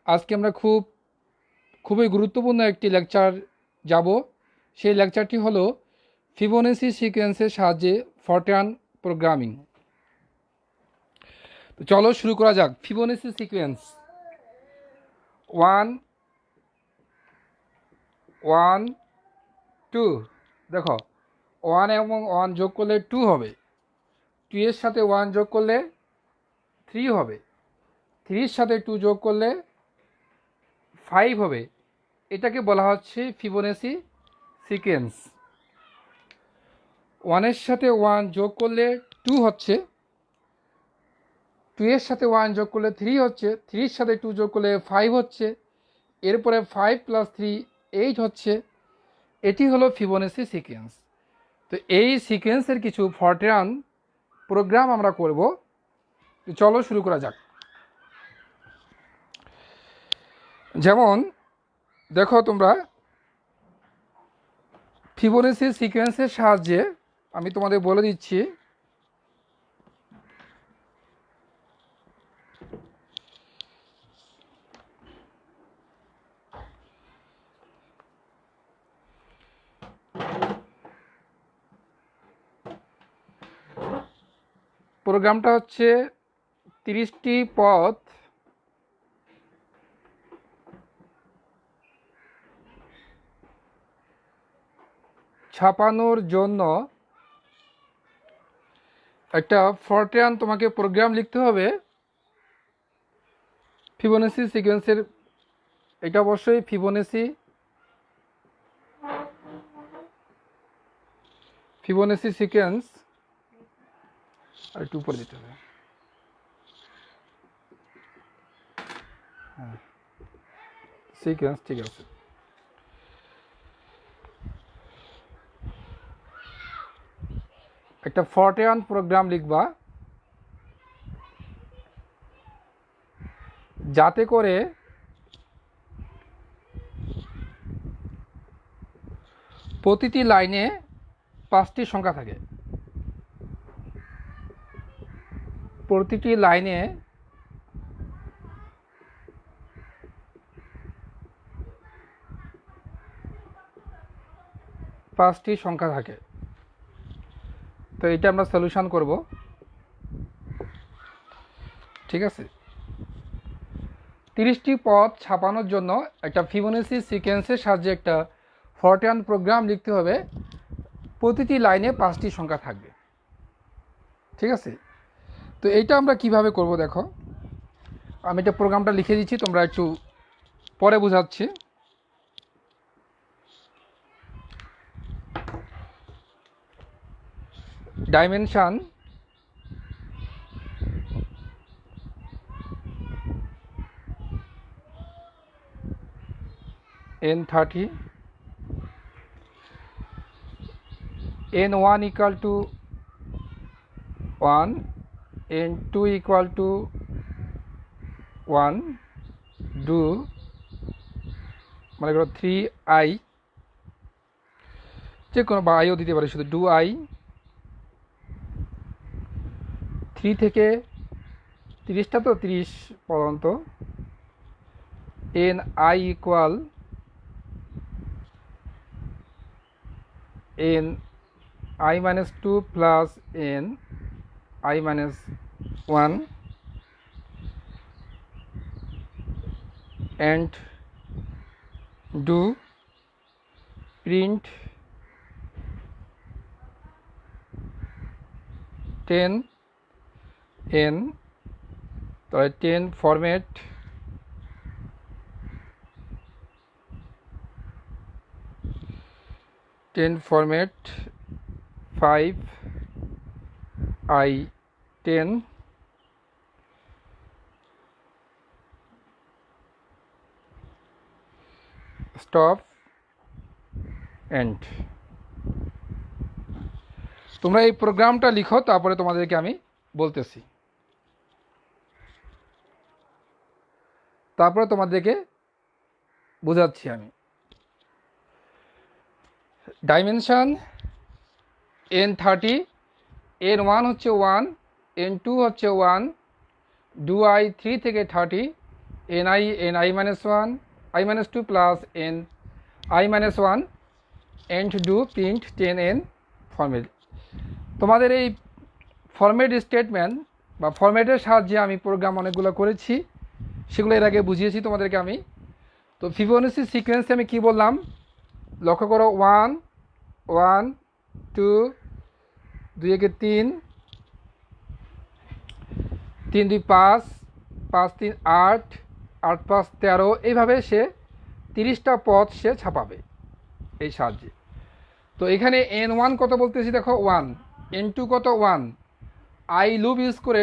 আজকে আমরা খুবই গুরুত্বপূর্ণ একটি লেকচার যাব। সেই লেকচারটি হলো ফিবোনাচি সিকোয়েন্সের সাহায্যে ফরট্রান প্রোগ্রামিং। তো চলো শুরু করা যাক। Fibonacci sequence 1 1 2। দেখো 1 এবং 1 যোগ করলে 2 হবে, 2 এর সাথে 1 যোগ করলে 3 হবে, 3 এর সাথে 2 যোগ করলে 5 হবে। এটাকে বলা হচ্ছে ফিবোনাচি সিকোয়েন্স। 1 এর সাথে 1 যোগ করলে 2 হচ্ছে, 2 এর সাথে 1 যোগ করলে 3 হচ্ছে, 3 এর সাথে 2 যোগ করলে 5 হচ্ছে, এরপরে 5 + 3 8 হচ্ছে। এটি হলো ফিবোনাচি সিকোয়েন্স। তো এই সিকোয়েন্সের কিছু ফরট্রান প্রোগ্রাম আমরা করব। তো চলো শুরু করা যাক। যেমন দেখো তোমরা, ফিবোনাচি সিকোয়েন্সের সাহায্যে আমি তোমাদের বলে দিচ্ছি। প্রোগ্রামটা হচ্ছে 30টি পথ ছাপানোর জন্য একটা ফরট্রান তোমাকে প্রোগ্রাম লিখতে হবে ফিবোনাচি সিকোয়েন্সের। এটা অবশ্যই ফিবোনাচি সিকোয়েন্স আর একটু উপরে দিতে হবে। হ্যাঁ, সিকোয়েন্স ঠিক আছে। একটা ফরট্রান প্রোগ্রাম লিখবা যাতে করে প্রতিটি লাইনে 5টি সংখ্যা থাকে। প্রতিটি লাইনে 5টি সংখ্যা থাকে। তো এটা আমরা সলিউশন করব, ঠিক আছে। 30টি পথ ছাপানোর জন্য একটা ফিবোনাচি সিকোয়েন্সের সাহায্যে একটা ফরট্রান প্রোগ্রাম লিখতে হবে। প্রতিটি লাইনে 5টি সংখ্যা থাকবে, ঠিক আছে। তো এইটা আমরা কিভাবে করব দেখো, আমি এটা প্রোগ্রামটা লিখে দিচ্ছি, তোমরা একটু পরে বোঝাচ্ছি। Dimension n30, n1 equal to 1, n2 equal to 1, do মনে করো 3i, যে কোনো বা আইও দিতে পারে, শুধু ডু i 3 থেকে 30টা, তো 30 পর্যন্ত। ni equal ni-2 plus ni-1 and do print 10 n, তাহলে 10 ফরম্যাট 5i10 স্টপ এন্ড। তোমরা এই প্রোগ্রামটা লিখো, তারপরে তোমাদেরকে আমি বলতেছি, তারপরে তোমাদেরকে বোঝাচ্ছি আমি। ডাইমেনশন n30, n1 হচ্ছে 1, n2 হচ্ছে 1, ডু i 3 থেকে 30, ni minus 1 I minus 2 plus n I minus 1 n to do print 10n format. তোমাদের এই ফরম্যাট স্টেটমেন্ট বা ফরম্যাটের সাহায্যে আমি প্রোগ্রাম অনেকগুলো করেছি, সেগুলো এর আগে বুঝিয়েছি তোমাদেরকে আমি। তো ফিবোনাচি সিকোয়েন্সে আমি কি বললাম লক্ষ্য করো, 1 1 2 2 একে 3 3 2 5 5 3 8 8 5 13, এইভাবে সে 30টা পদ সে ছাপাবে এই সাহায্যে। তো এখানে n1 কত বলতেছি দেখো 1, n2 কত 1, আই লুপ ইউজ করে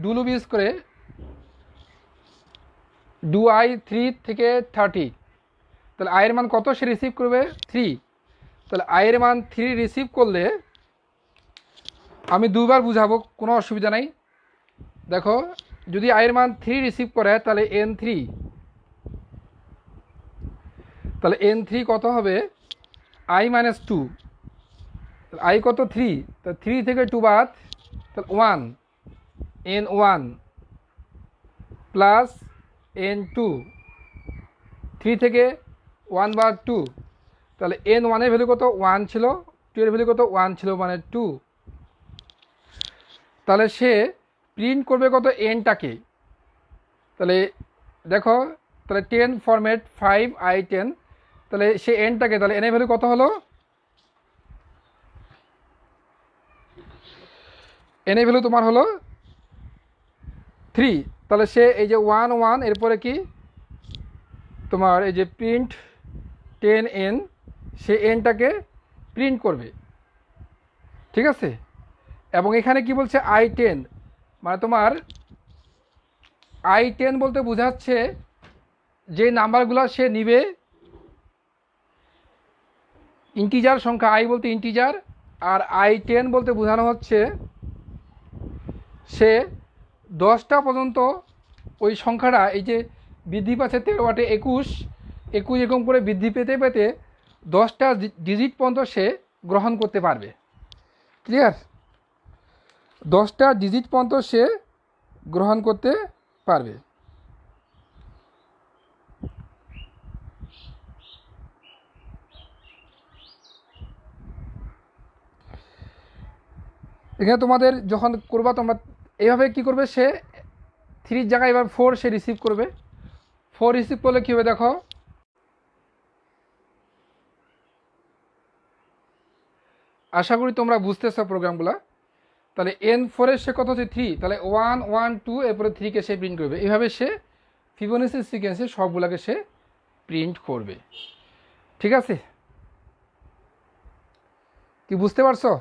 ডু লুপ ইউজ করে ডু আই 3 থেকে 30, তাহলে আয়ের মান কত সে রিসিভ করবে 3, তাহলে আয়ের মান 3 রিসিভ করলে আমি দুবার বুঝাবো, কোনো অসুবিধা নাই। দেখো যদি আয়ের মান 3 রিসিভ করে তাহলে n3, তাহলে n3 কত হবে i মাইনাস 2, আই কত 3, তাহলে 3 থেকে 2 বাদ, তাহলে 1 n1 প্লাস n2, 3 থেকে 1 বাদ 2, তাহলে n1 এর ভ্যালু কত 1 ছিল, 2 এর ভ্যালু কত 1 ছিল মানে 2, তাহলে সে প্রিন্ট করবে কত nটাকে। তাহলে দেখো তাহলে 10 ফরম্যাট 5i10, তাহলে সে nটাকে, তাহলে n এর ভ্যালু কত হলো, n এর ভ্যালু তোমার হলো 3, তাহলে সে এই যে 1 1 এরপরে কি তোমার এই যে প্রিন্ট 10n, সে nটাকে প্রিন্ট করবে, ঠিক আছে। এবং এখানে কি বলছে i10, মানে তোমার i10 বলতে বোঝাচ্ছে যে নাম্বারগুলো সে নিবে, ইন্টিজার সংখ্যা, i বলতে ইন্টিজার, আর i10 বলতে বোঝানো হচ্ছে সে 10টা পর্যন্ত ওই সংখ্যাটা, এই যে বৃদ্ধি পাচ্ছে 13 8 21 21 এরকম করে বৃদ্ধি পেতে পেতে 10টা ডিজিট পর্যন্ত সে গ্রহণ করতে পারবে, ক্লিয়ার। 10টা ডিজিট পর্যন্ত সে গ্রহণ করতে পারবে। এখানে তোমাদের যখন করবা তোমরা এইভাবে কি করবে, সে 3 জায়গায় এবার 4 সে রিসিভ করবে, 4 রিসিভ করলে কী হবে দেখো, আশা করি তোমরা বুঝতেছ প্রোগ্রামগুলো। তাহলে n4 এর সে কত হচ্ছে 3, তাহলে 1 1 2 এরপরে 3কে সে প্রিন্ট করবে, এইভাবে সে ফিবোনাচি সিকোয়েন্সে সবগুলোকে সে প্রিন্ট করবে, ঠিক আছে। কি বুঝতে পারছো?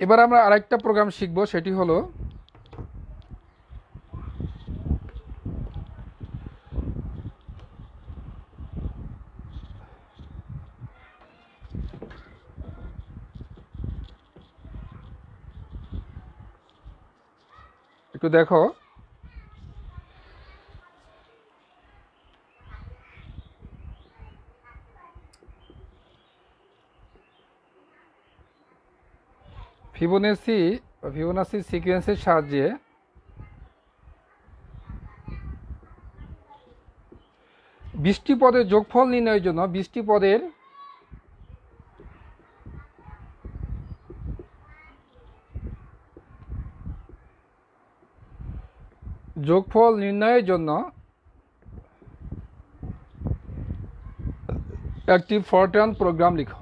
এবার আমরা আরেকটা প্রোগ্রাম শিখব, সেটি হলো একটু দেখো, ফিবোনাচি সিকোয়েন্সের সাহায্যে 20টি পদের যোগফল নির্ণয়ের জন্য 20টি পদের যোগফল নির্ণয়ের জন্য একটি ফরট্রান প্রোগ্রাম লিখো।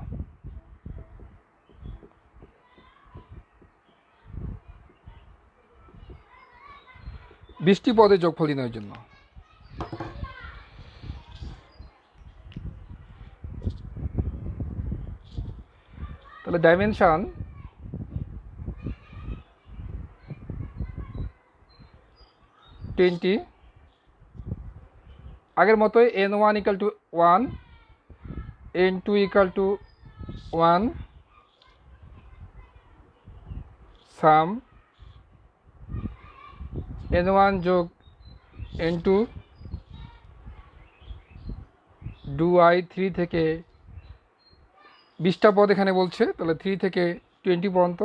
বৃষ্টি পদের যোগফল নির্ণয়ের জন্য তাহলে ডাইমেনশন টোয়েন্টি, আগের মতোই n1 equal to 1, n2 equal to 1, some n1 যোগ n2 ডু i 3 থেকে 20টা পদ এখানে বলছে, তাহলে 3 থেকে 20 পর্যন্ত।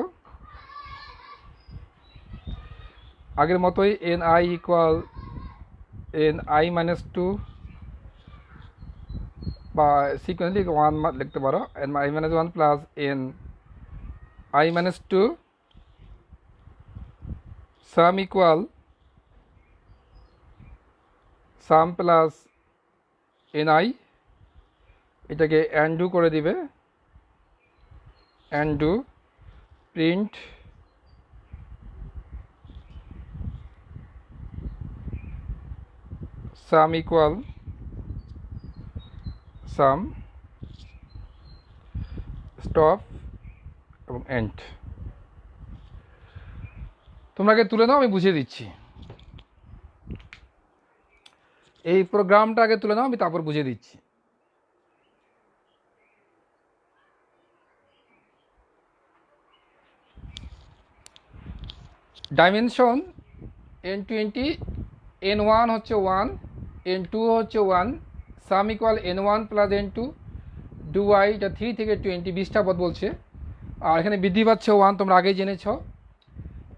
আগের মতোই ni ইকুয়াল ni-2 বা সিকোয়েন্সলি 1 লিখতে পারো, ni-1 প্লাস ni-2 সাম ইকুয়াল সাম প্লাস ni, এটাকে অ্যান্ডু করে দিবে, অ্যান্ডু প্রিন্ট সাম ইকুয়াল সাম স্টপ এবং এন্ড। তোমরা আগে তুলে নাও, আমি বুঝিয়ে দিচ্ছি। এই প্রোগ্রামটা আগে তুলে নাও, আমি তারপর বুঝিয়ে দিচ্ছি। ডাইমেনশন n20, n1 হচ্ছে 1, n2 হচ্ছে 1, সাম equal n1 plus n2 do i, এটা 3 থেকে 20টা পদ বলছে। আর এখানে বৃদ্ধি পাচ্ছে 1, তোমরা আগেই জেনেছ।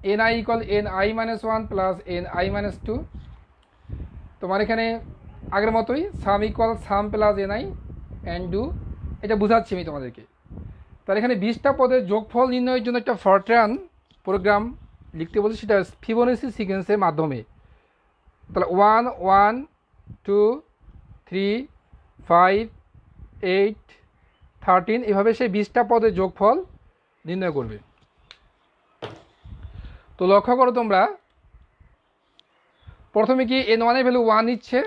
ni equal ni-1 plus ni-2, তোমার এখানে আগের মতোই সাম ইকুয়াল সাম প্লাস ni অ্যান্ডু, এটা বোঝাচ্ছি আমি তোমাদেরকে। তাহলে এখানে 20টা পদের যোগফল নির্ণয়ের জন্য একটা ফরট্রান প্রোগ্রাম লিখতে বলছি, সেটা ফিবোনাচি সিকোয়েন্সের মাধ্যমে। তাহলে 1 1 2 3 5 8 13, এভাবে সেই 20টা পদের যোগফল নির্ণয় করবে। তো লক্ষ্য করো তোমরা, প্রথমে কি n1 এর ভ্যালু 1 নিচ্ছে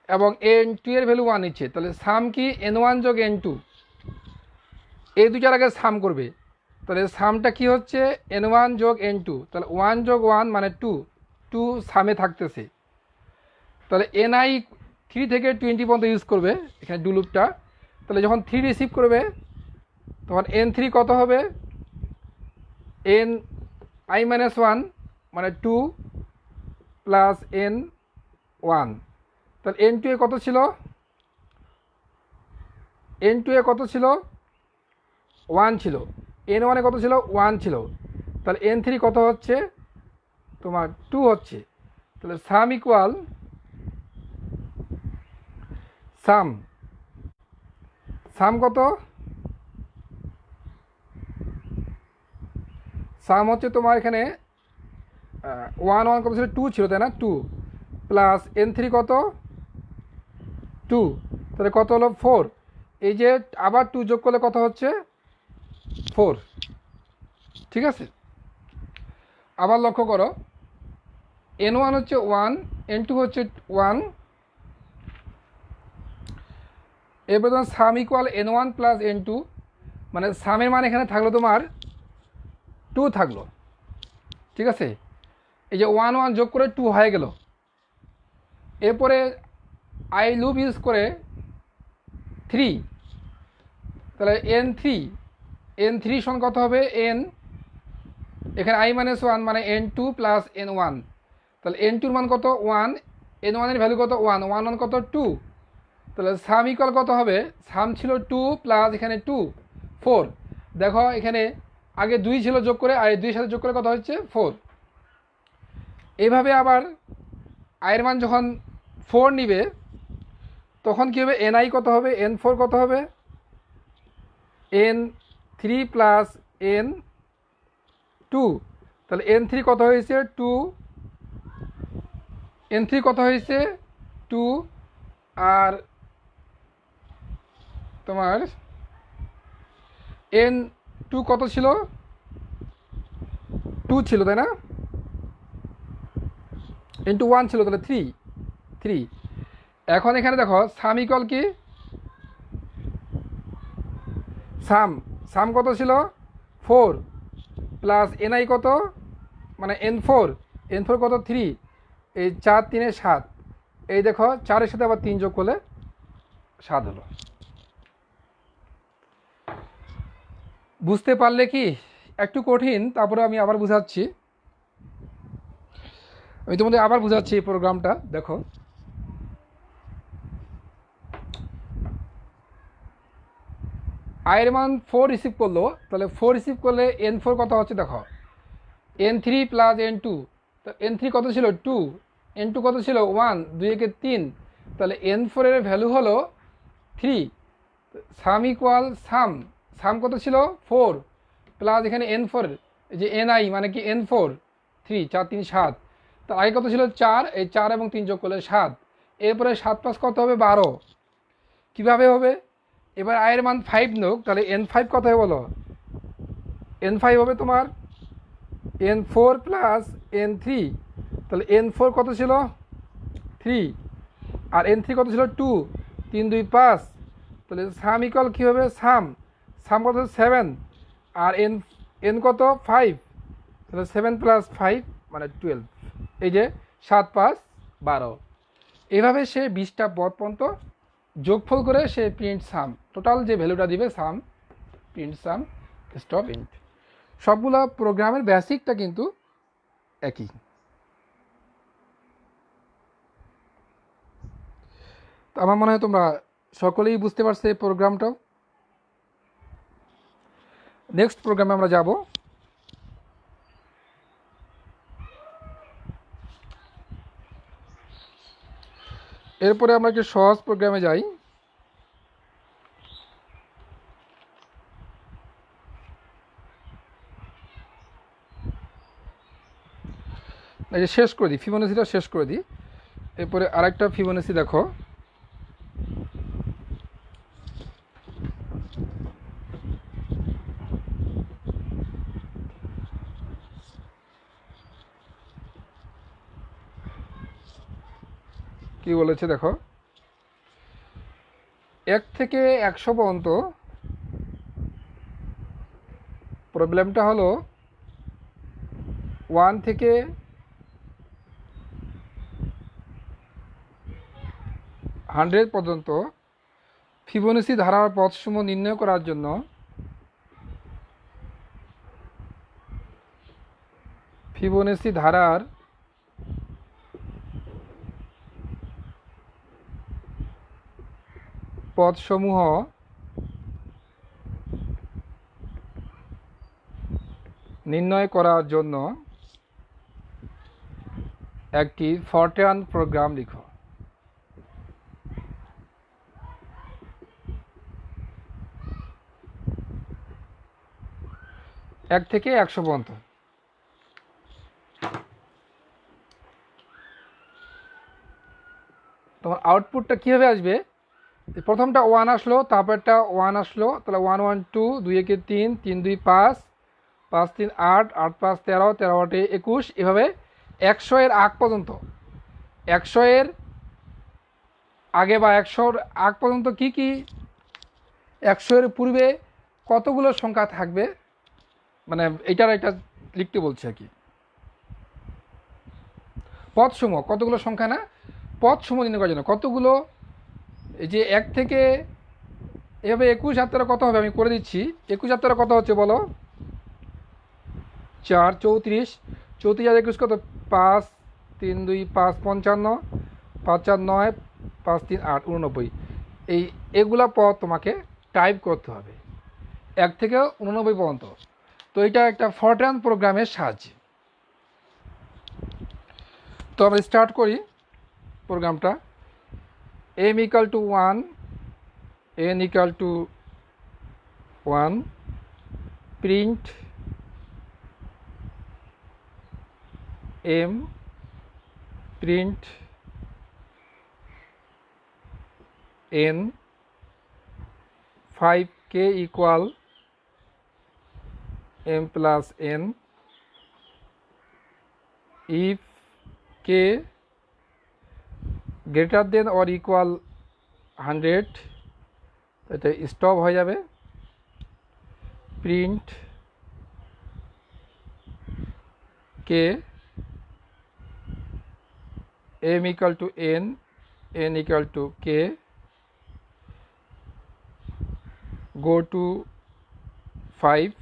এবং n2 এর ভ্যালু 1 নিচ্ছে। তাহলে সাম কি n1 যোগ n2, এই দুটার আগে সাম করবে। তাহলে সামটা কি হচ্ছে n1 যোগ n2, তাহলে 1 যোগ 1 মানে 2, 2 সামে থাকতেছে। তাহলে ni 3 থেকে 20 পর্যন্ত ইউজ করবে এখানে ডু লুপটা। তাহলে যখন 3 রিসিভ করবে তখন n3 কত হবে, ni-1 মানে 2 প্লাস n1। তাহলে n2 এ কত ছিল, n2 এ কত ছিল 1 ছিল, n1 এ কত ছিল 1 ছিল। তাহলে n3 কত হচ্ছে তোমার 2 হচ্ছে। তাহলে সাম ইকুয়াল সাম, সাম কত, সাম হচ্ছে তোমার এখানে 1 1 কত ছিল 2 ছিল, তাই না, 2 প্লাস n3 কত 2, তাহলে কত হলো 4। এই যে আবার 2 যোগ করলে কত হচ্ছে 4, ঠিক আছে। আবার লক্ষ্য করো, n1 হচ্ছে 1, n2 হচ্ছে 1, এরপর তোমার সাম ইকুয়াল n1 প্লাস n2, মানে সামের মান এখানে থাকলো তোমার 2 থাকলো, ঠিক আছে। এই যে 1 1 যোগ করে 2 হয়ে গেল। এরপরে আই লুপ ইউজ করে 3, তাহলে n3 সমান কত হবে n, এখানে i-1 মানে n2 প্লাস n1, তাহলে n2 মান কত 1, n1 এর ভ্যালু কত 1, 1 1 কত 2, তাহলে সাম ইকুয়াল কত হবে, সাম ছিল 2 প্লাস এখানে 2 4। দেখো এখানে আগে 2 ছিল, যোগ করে আই 2 সাথে যোগ করে কত হচ্ছে 4। এইভাবে আবার আয়ের মান যখন 4 নিবে তখন কী হবে, ni কত হবে, n4 কত হবে n3 প্লাস n2, তাহলে n3 কত হয়েছে 2, n3 কত হয়েছে 2, আর তোমার n2 কত ছিল 2 ছিল, তাই না, n2 1 ছিল, তাহলে 3। এখন এখানে দেখো সাম ইকুয়াল কি, সাম কত ছিল 4 প্লাস ni কত মানে n4 কত 3, এই 4 3 7, এই দেখো 4-এর সাথে আবার 3 যোগ করলে 7 হলো। বুঝতে পারলে কি? একটু কঠিন, তারপরে আমি আবার বুঝাচ্ছি। আমি তোমাদের আবার বুঝাচ্ছি এই প্রোগ্রামটা। দেখো, আয়ের মান 4 রিসিভ করলো, তাহলে 4 রিসিভ করলে N4 কত হচ্ছে দেখো, N3 প্লাস N2। তো N3 কত ছিল 2, N2 কত ছিল 1, 2 একে 3, তাহলে N4 এর ভ্যালু হলো 3। সাম ইকুয়াল সাম, সাম কত ছিল 4 প্লাস এখানে N4, এই যে NI মানে কি N4 3, 4 3 7। তার আগে কত ছিল 4, এই 4 এবং 3 যোগ করলে 7, এরপরে 7 প্লাস কত হবে 12। কীভাবে হবে, এবার আয়ের মান 5 নোক, তাহলে N5 কত হবে বলো, N5 হবে তোমার N4 প্লাস N3, তাহলে N4 কত ছিল 3 আর N3 কত ছিল 2, 3 2 5, তাহলে সাম ইকুয়াল কী হবে, সাম সাম কত 7 আর এন কত 5, তাহলে 7 প্লাস 5 মানে 12, এই যে 7 5 12। এইভাবে সে 20টা পদ পর্যন্ত যোগফল করে সে প্রিন্ট সাম, টোটাল যে ভ্যালুটা দিবে সাম, প্রিন্ট সাম স্টপ ইন্ট। সবগুলো প্রোগ্রামের বেসিকটা কিন্তু একই। তো আমার মনে হয় তোমরা সকলেই বুঝতে পারছো এই প্রোগ্রামটাও। নেক্সট প্রোগ্রামে আমরা যাব। এরপরে আমরা একটু সহজ প্রোগ্রামে যাই। এই যে শেষ করে দিই, ফিবোনাচিটা শেষ করে দিই। এরপরে আরেকটা ফিবোনাচি দেখো, কি বলেছে দেখো, 1 থেকে 100 পর্যন্ত প্রবলেমটা হলো 1 থেকে 100 পর্যন্ত ফিবোনাচি ধারার পদসমূহ নির্ণয় করার জন্য ফিবোনাচি ধারার পদসমূহ নির্ণয় করার জন্য একটি ফরট্রান প্রোগ্রাম লিখো। এক থেকে 100 পর্যন্ত। তোমার আউটপুটটা কীভাবে আসবে, প্রথমটা 1 আসলো, তারপরটা 1 আসলো, তাহলে 1 1 2, 2 একে 3, 3 2 5, 5 3 8, 8 5 13, 13 8 21, এভাবে 100 এর আগ পর্যন্ত। 100 এর আগে বা 100 আগ পর্যন্ত কি কি, 100 এর পূর্বে কতগুলো সংখ্যা থাকবে, মানে এটার একটা লিখতে বলছে আর কি। পদসমূহ, কতগুলো সংখ্যা না, পদসমূহ নির্ণয় করার জন্য কতগুলো, এই যে 1 থেকে এভাবে 21 আর 13 কত হবে আমি করে দিচ্ছি। 21 আর 13 কত হচ্ছে বলো, 4 34, 34 আর 21 কত, 5 3 2 5 55, 5 4 9, 5 3 8 89। এগুলা পদ তোমাকে টাইপ করতে হবে 1 থেকে 89 পর্যন্ত। তো এটা একটা ফরট্রান প্রোগ্রামের সাহায্যে। তো আমরা স্টার্ট করি প্রোগ্রামটা। m equal to 1, n equal to 1, print m, print n, 5k equal m plus n, if k greater than or equal 100, এটা স্টপ হয়ে যাবে। Print K m equal to n, n equal to k, go to 5,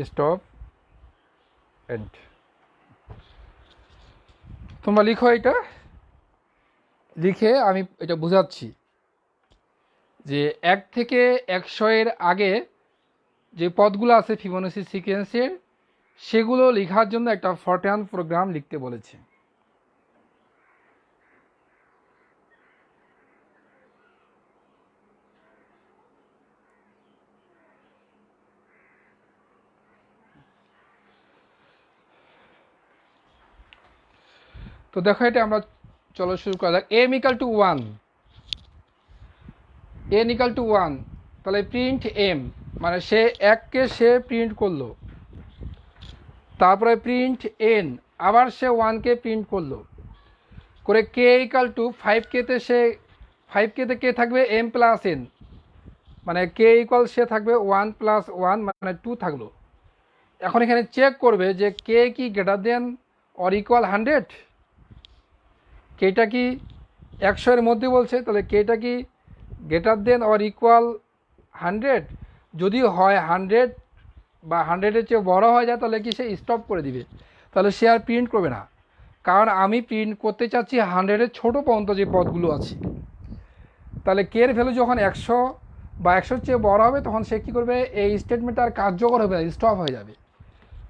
stop end. তোমরা লিখো, এটা লিখে আমি এটা বোঝাচ্ছি যে 1 থেকে 100 এর আগে যে পদগুলো আছে ফিবোনাচি সিকোয়েন্সের, সেগুলো লেখার জন্য একটা ফরট্রান প্রোগ্রাম লিখতে বলেছে। তো দেখো, এটা আমরা চলো শুরু করা যাক। m equal to 1, n equal to 1, তাহলে প্রিন্ট m, মানে সে 1কে সে প্রিন্ট করলো, তারপরে প্রিন্ট n, আবার সে 1কে প্রিন্ট করলো করে k equal to 5k তে সে 5k তে কে থাকবে m প্লাস n, মানে k ইকুয়াল সে থাকবে 1 প্লাস 1 মানে 2 থাকলো। এখন এখানে চেক করবে যে k কি গ্রেটার দেন অর ইকুয়াল 100, কেটা কি 100 এর মধ্যে বলছে, তাহলে কেটা কি গ্রেটার দেন অর ইকুয়াল 100, যদি হয় 100 বা 100-এর চেয়ে বড় হয়ে যায় তাহলে কি সে স্টপ করে দিবে, তাহলে সে আর প্রিন্ট করবে না। কারণ আমি প্রিন্ট করতে চাচ্ছি 100-এর ছোটো পর্যন্ত যে পদগুলো আছে। তাহলে কে এর ভ্যালু যখন 100 বা 100-এর চেয়ে বড় হবে তখন সে কী করবে, এই স্টেটমেন্টটা আর কার্যকর হবে না, স্টপ হয়ে যাবে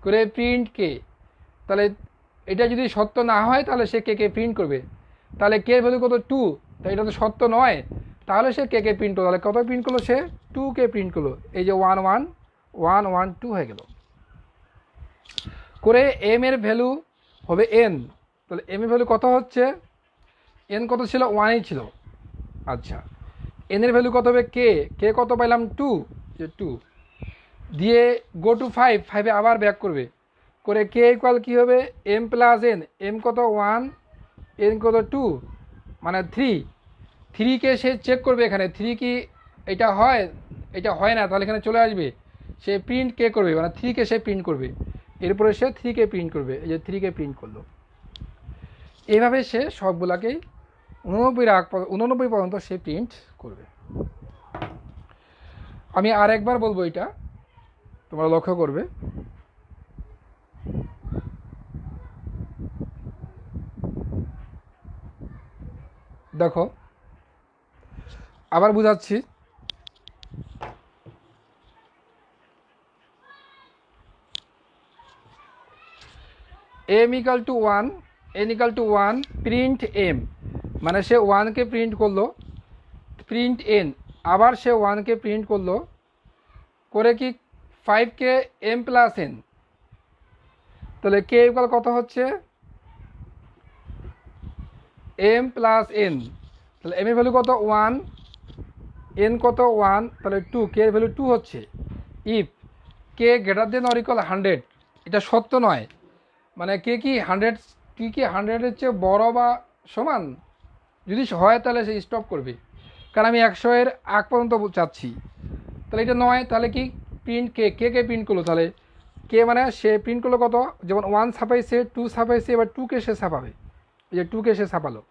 করে প্রিন্ট কে। তাহলে এটা যদি সত্য না হয় তাহলে সে কে কে প্রিন্ট করবে, তাহলে কে এর ভ্যালু কত 2, তাই এটা তো সত্য নয়, তাহলে সে কে কে প্রিন্ট করলো, তাহলে কত প্রিন্ট করলো, সে 2কে প্রিন্ট করলো। এই যে 1 1 1 1 2 হয়ে গেল করে m এর ভ্যালু হবে n, তাহলে m এর ভ্যালু কত হচ্ছে, n কত ছিল, 1ই ছিল। আচ্ছা, n এর ভ্যালু কত হবে, কে কত পাইলাম 2, যে 2 দিয়ে গো টু 5, 5-এ আবার ব্যাক করবে করে কে ইকুয়াল কী হবে m প্লাস n, m কত 1, n কত 2 মানে 3কে সে চেক করবে এখানে 3 কি এটা হয়, এটা হয় না, তাহলে এখানে চলে আসবে, সে প্রিন্ট কে করবে, মানে 3কে সে প্রিন্ট করবে, এরপরে সে 3কে প্রিন্ট করবে, এই যে 3কে প্রিন্ট করলো। এইভাবে সে সবগুলাকেই 89 পর্যন্ত সে প্রিন্ট করবে। আমি আর একবার বলবো, এটা তোমরা লক্ষ্য করবে। দেখো আবার বুঝাচ্ছি, m equal to 1, n equal to 1, print m, মানে সে 1কে প্রিন্ট করলো, প্রিন্ট n, আবার সে 1কে প্রিন্ট করলো করে কি 5কে m প্লাস n, তাহলে কে ইকুয়াল কত হচ্ছে m প্লাস n, তাহলে m এর ভ্যালু কত 1, n কত 1, তাহলে 2, কে এর ভ্যালু 2 হচ্ছে। If k greater than or equal 100, এটা সত্য নয়, মানে কে কি 100, কি 100-এর চেয়ে বড় বা সমান, যদি হয় তাহলে সে স্টপ করবে, কারণ আমি 100-এর আগ পর্যন্ত চাচ্ছি, তাহলে এটা নয়, তাহলে কি প্রিন্ট কে প্রিন্ট করলো, তাহলে কে মানে সে প্রিন্ট করলো কত, যেমন 1 ছাপাইছে 2 ছাপাইছে, এবার 2কে সে ছাপাবে, এই যে 2কে সে ছাপালো।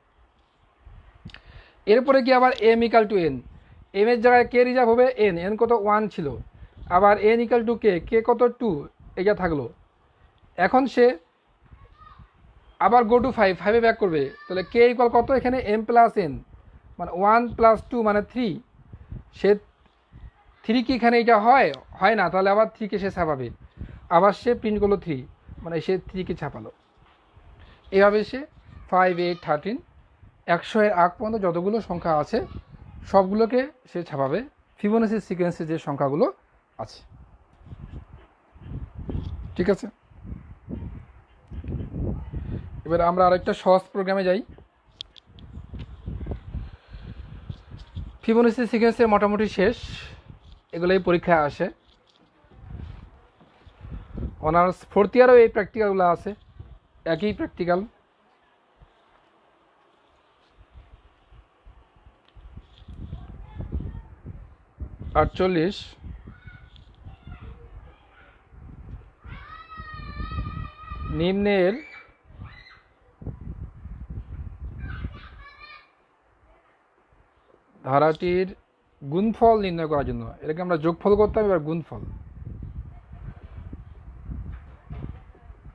এরপরে কি আবার m equal to n, m এর জায়গায় কে রিজার্ভ হবে n কত 1 ছিল, আবার n ইকাল টু কে কত 2, এটা থাকলো। এখন সে আবার গো টু 5-এ ব্যাক করবে, তাহলে কে ইকুয়াল কত এখানে m প্লাস n, মানে 1 প্লাস 2 মানে 3, সে 3 কি এখানে এটা হয় না, তাহলে আবার 3কে সে ছাপাবে, আবার সে প্রিন্ট করলো 3, মানে সে 3কে ছাপালো। এভাবে সে 5 8 13 100-এর আগ পর্যন্ত যতগুলো সংখ্যা আছে সবগুলোকে সে ছাপাবে, ফিবোনাচি সিকোয়েন্সে যে সংখ্যাগুলো আছে। ঠিক আছে, এবার আমরা আরেকটা সহজ প্রোগ্রামে যাই। ফিবোনাচি সিকোয়েন্সের মোটামুটি শেষ, এগুলোই পরীক্ষায় আসে। অনার্স 4th ইয়ারেও এই প্র্যাকটিক্যালগুলো আছে, একই প্র্যাকটিক্যাল। নিম্নের ধারাটির গুণফল নির্ণয় করার জন্য, এটাকে আমরা যোগফল করতাম, এবার গুণফল।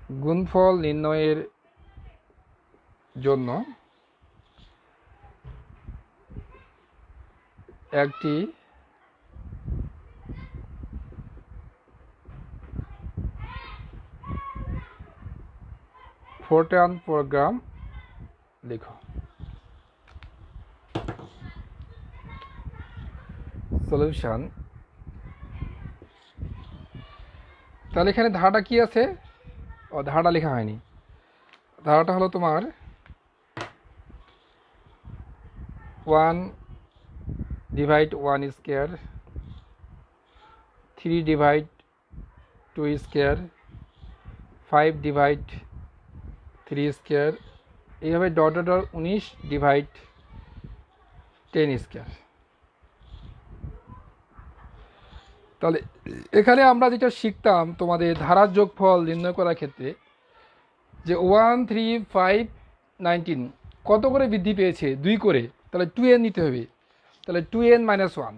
গুণফল নির্ণয়ের জন্য একটি ফোরট্রান প্রোগ্রাম লিখো। সলিউশন, তাহলে এখানে ধারাটা কি আছে? ধারাটা লেখা হয়নি। ধারাটা হলো তোমার 1/1 স্কোয়ার, 3/2 স্কোয়ার, 5/3 স্কোয়ার, এইভাবে ডট ডট 19/10 স্কোয়ার। তাহলে এখানে আমরা যেটা শিখতাম তোমাদের ধারার যোগফল নির্ণয় করার ক্ষেত্রে, যে 1, 3, 5, 19 কত করে বৃদ্ধি পেয়েছে? 2 করে, তাহলে 2n নিতে হবে। তাহলে 2n - 1,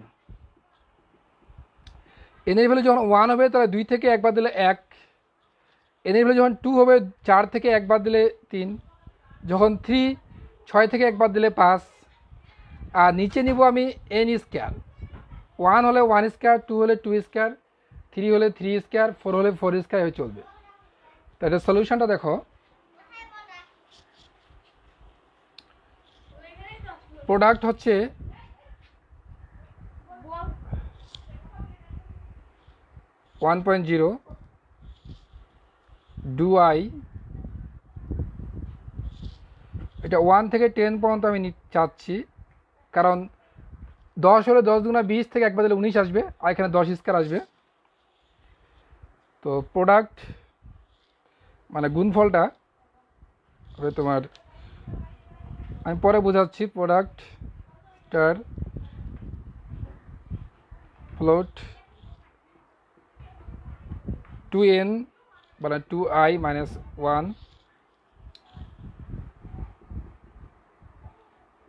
এনের ভ্যালু যখন 1 হবে তাহলে 2 থেকে 1 বাদ দিলে 1, এনের ভ্যালু যখন 2 হবে 4 থেকে 1 বাদ দিলে 3, যখন 3 6 থেকে 1 বাদ দিলে 5, আর নিচে নিব আমি n স্কোয়ার। 1 হলে 1 স্কোয়ার, 2 হলে 2 স্কোয়ার, 3 হলে 3 স্কোয়ার, 4 হলে 4 স্কোয়ার হয়ে চলবে। তাহলে সলিউশনটা দেখো, প্রোডাক্ট হচ্ছে 1.0 2i, এটা 1 থেকে 10 পর্যন্ত আমি চাচ্ছি, কারণ 10 হলে 10 দুগুণা 20 থেকে 1 বাদ দিলে 19 আসবে, আর এখানে 10 স্কোয়ার আসবে। তো প্রোডাক্ট মানে গুণফলটা হবে তোমার, আমি পরে বোঝাচ্ছি, প্রোডাক্টটার ফ্লোট 2n মানে 2i - 1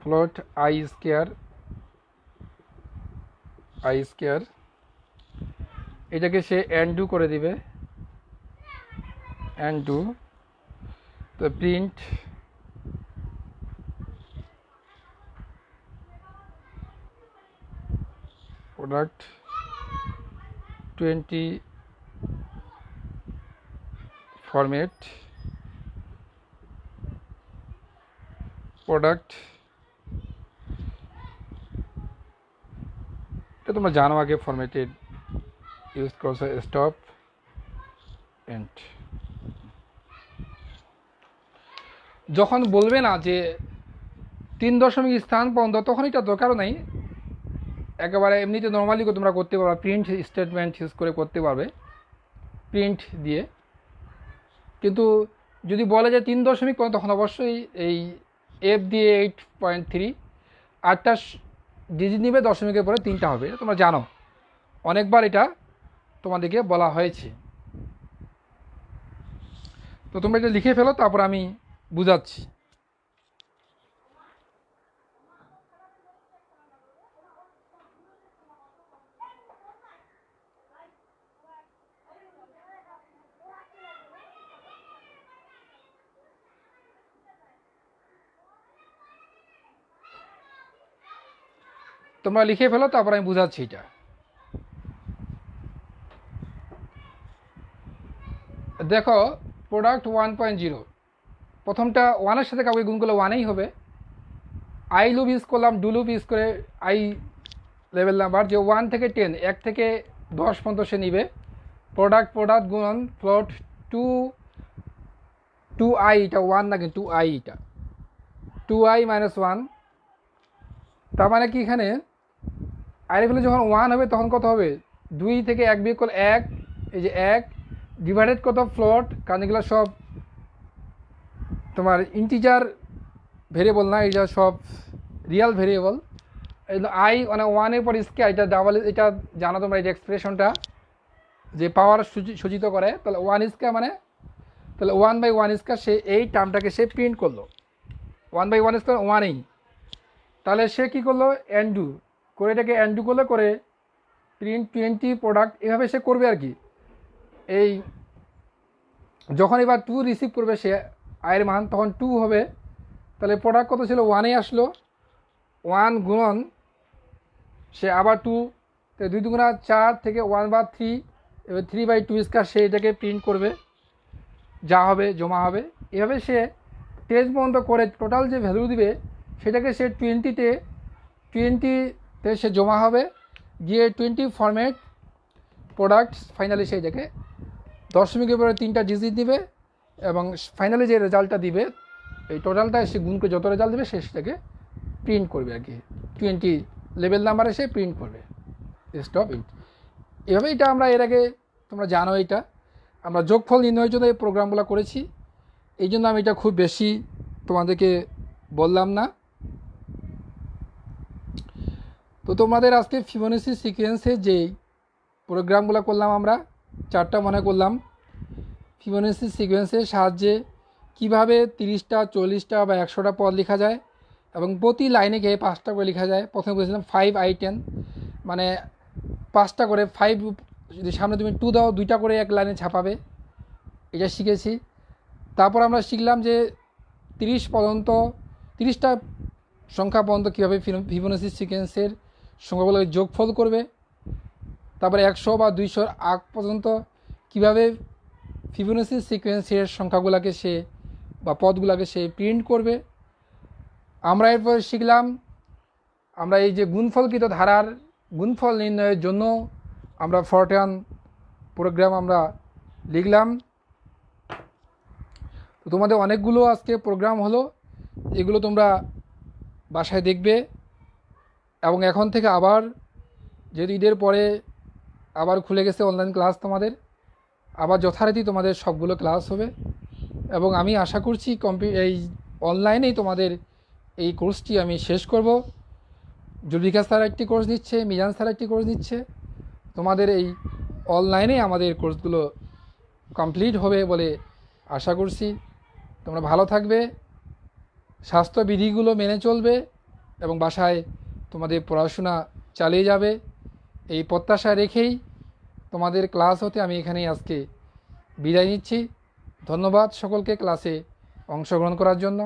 ফ্লোট i স্কোয়ার, এটাকে সে n2 করে দিবে, n2। তো প্রিন্ট প্রোডাক্ট 20 ফরম্যাট, প্রোডাক্ট, এটা তোমরা জানো আগে ফরম্যাটেড ইউজ করছো, স্টপ এন্ড। যখন বলবে না যে 3 দশমিক স্থান পর্যন্ত, তখন এটা দরকারও নেই, একেবারে এমনিতে নর্মালি তোমরা করতে পারবে, প্রিন্ট স্টেটমেন্ট ইউজ করে করতে পারবে, প্রিন্ট দিয়ে। কিন্তু যদি বলে যে 3 দশমিক পর্যন্ত, তখন অবশ্যই এই এফ দিয়ে 8.3 8টা ডিজিট নিবে, দশমিকের পরে 3টা হবে, এটা তোমরা জানো, অনেকবার এটা তোমাদেরকে বলা হয়েছে। তো তোমরা এটা লিখে ফেলো, তারপর আমি বুঝাচ্ছি। তোমরা লিখে ফেলো, তারপর আমি বুঝাচ্ছি এটা। দেখো, প্রোডাক্ট 1.0, প্রথমটা 1-এর সাথে কাউকে গুণ করলে 1ই হবে। আই লুপ ইউজ করলাম, ডু লুপ ইউজ করে আই লেভেল নাম্বার, যে 1 থেকে 10, 1 থেকে 10 পর্যন্ত সে নিবে। প্রোডাক্ট গুণন ফ্লোট 2i, এটা 1 না কিন্তু 2i, এটা 2i - 1। তার মানে কি, এখানে আই ভ্যালু যখন 1 হবে তখন কত হবে? 2 থেকে 1 বিয়োগ করলে 1, এই যে 1 ডিভাইডেড কত? ফ্লোট, কারণ এগুলো সব তোমার ইন্টিজার ভেরিয়েবল না, এটা সব রিয়াল ভেরিয়েবল। আই মানে 1-এর পর স্কোয়ার, এটা ডাবল, এটা জানো তোমরা, এই যে এক্সপ্রেশনটা যে পাওয়ার সূচিত করে। তাহলে 1 স্কোয়ার মানে, তাহলে 1/1 স্কোয়ার, সে এই টার্মটাকে সে প্রিন্ট করলো, 1/1 স্কোয়ার 1ই। তাহলে সে কী করলো? n2 করে, এটাকে n2 করলে করে প্রিন্ট 20 প্রোডাক্ট, এভাবে সে করবে আর কি। এই যখন এবার 2 রিসিভ করবে সে আয়ের মান, তখন 2 হবে। তাহলে প্রোডাক্ট কত ছিল, 1-এ আসলো, 1 গুণন সে আবার 2, তো 2 দুগুণা 4 থেকে 1/3, এবার 3/2 সে এটাকে প্রিন্ট করবে, যা হবে জমা হবে। এভাবে সে 10 পর্যন্ত করে টোটাল যে ভ্যালু দিবে সেটাকে সে 20তে সে জমা হবে, গিয়ে 20 ফরম্যাট প্রোডাক্টস ফাইনালি সেইটাকে দশমিকের পরে 3টা ডিজিট দিবে, এবং ফাইনালি যে রেজাল্টটা দিবে এই টোটালটা সে গুণ করে যত রেজাল্ট দেবে সে সেটাকে প্রিন্ট করবে আর কি, 20 লেভেল নাম্বারে সে প্রিন্ট করবে। Stop it. এভাবে এটা আমরা এর আগে তোমরা জানো, এটা আমরা যোগফল নির্ণয়ের জন্য এই প্রোগ্রামগুলো করেছি, এই জন্য আমি এটা খুব বেশি তোমাদেরকে বললাম না। তো তোমাদের আজকে ফিবোনাচি সিকোয়েন্সের যেই প্রোগ্রামগুলো করলাম আমরা 4টা মনে করলাম, ফিবোনাচি সিকোয়েন্সের সাহায্যে কিভাবে 30টা 40টা বা 100টা পদ লেখা যায়, এবং প্রতি লাইনে গিয়ে 5টা করে লেখা যায়। প্রথমে বলেছিলাম 5i10, মানে 5টা করে, 5 যদি সামনে তুমি 2 দাও 2টা করে এক লাইনে ছাপাবে, এটা শিখেছি। তারপর আমরা শিখলাম যে 30টা সংখ্যা পর্যন্ত কীভাবে ফিবোনাচি সিকোয়েন্সের সংখ্যাগুলোকে যোগফল করবে। তারপরে 100 বা 200 আগ পর্যন্ত কীভাবে ফিবোনাচি সিকোয়েন্সের সংখ্যাগুলোকে সে বা পদগুলোকে সে প্রিন্ট করবে। আমরা এরপর শিখলাম আমরা এই যে গুণফলকৃত ধারার গুণফল নির্ণয়ের জন্য আমরা ফরট্রান প্রোগ্রাম আমরা লিখলাম। তো তোমাদের অনেকগুলো আজকে প্রোগ্রাম হলো, এগুলো তোমরা বাসায় দেখবে, এবং এখন থেকে আবার যেহেতু ঈদের পরে আবার খুলে গেছে অনলাইন ক্লাস, তোমাদের আবার যথারীতি তোমাদের সবগুলো ক্লাস হবে, এবং আমি আশা করছি এই অনলাইনেই তোমাদের এই কোর্সটি আমি শেষ করব। জুলফিকার স্যার একটি কোর্স নিচ্ছে, মিজান স্যার একটি কোর্স নিচ্ছে, তোমাদের এই অনলাইনে আমাদের কোর্সগুলো কমপ্লিট হবে বলে আশা করছি। তোমরা ভালো থাকবে, স্বাস্থ্যবিধিগুলো মেনে চলবে, এবং বাসায় তোমাদের পড়াশোনা চালিয়ে যাবে, এই প্রত্যাশা রেখেই তোমাদের ক্লাস হতে আমি এখানেই আজকে বিদায় নিচ্ছি। ধন্যবাদ সকলকে ক্লাসে অংশগ্রহণ করার জন্য।